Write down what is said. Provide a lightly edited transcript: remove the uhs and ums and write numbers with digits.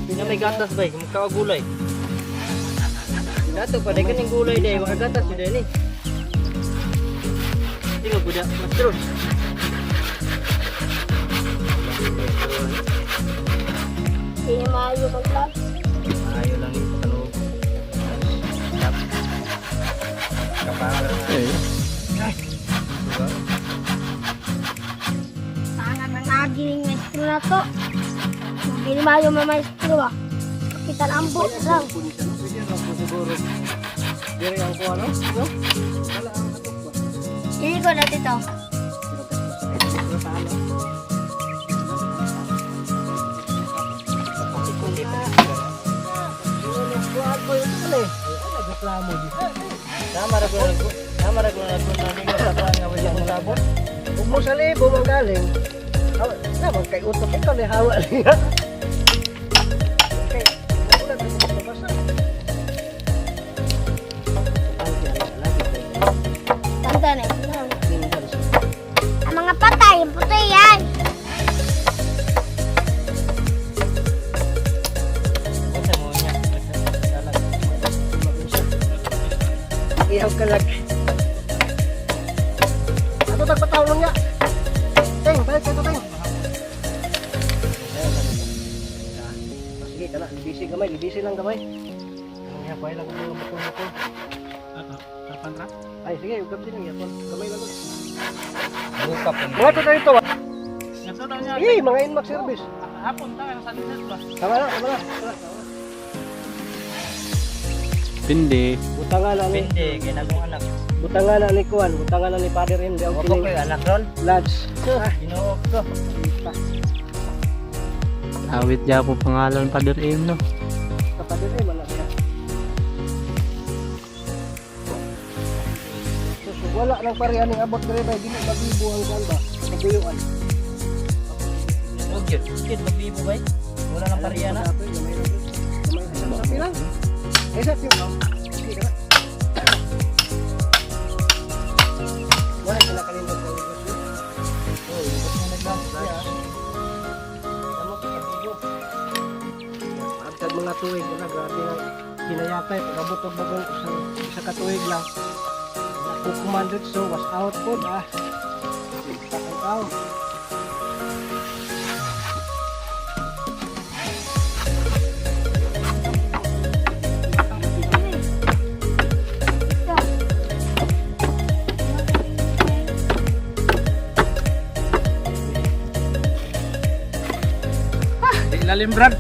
Hindi may gatas ba? Magkawa gulay. Dato pa, dahil kaning gulay dahil makagatas yun dahil eh. Hindi mo puda, master. Hindi maayo mag-vlog. Ayaw lang yung patalog. Stop. Kapangal. Sangat ang naging maestro na to. Hindi maayo mga maestro ah. Kapitan Ambo lang. Sige lang po siguro. Diri ang kuha, no? Wala ang atok ba? Hindi ko na dito. Sama ra ko na nga wala mo labot. Huwag mo sa libo magaling. Naman kay utok ito ni hawa niya. Okay. Wala na ito magbasa. Tanda na. Ang mga patay, puti yan. Unsa mo niya? Ihaw ka lang. Ano tagpataw lang niya? Teng, balik ka ito, Teng. Sige ka na, libisi lang gamay. Ang hapay lang ang bukol-bukol. Ay, sige, huwag kapti lang yan. Gamay lang. Buka po. Mga ito tayo ito, ah. Nato daw niya. Eh, mga inmax service. Hapon ta sa sunset ba? Tama na. Pindi. Butangan na ni, Pindi ginagong anak. butangan na ni Kuan, butangan na ni Father M. Diyaw Opo ko kining anak ron. lads. Ginuok ko. Awit dya po pangalan Father M, no? Sa Father M, anak niya. So, wala nang parehan ng abot dere ba, dili magibo ang kan ba? Paguyuan. Huwag yun. Kid, magbibo ba? Wala nang pariya na. Sabi lang. Eh, sa tiyo. Sige ka na. Wala sila kalimot ng negosyo. Oh, ibot mo naglang siya. Ano ka kabigo? Agtag mga tuwig na grabe lang. Ginayatay, pagabutog bagong isa katuwig lang. Kukumandot so, was out po ah. Takang tao. Ilalim, Brad.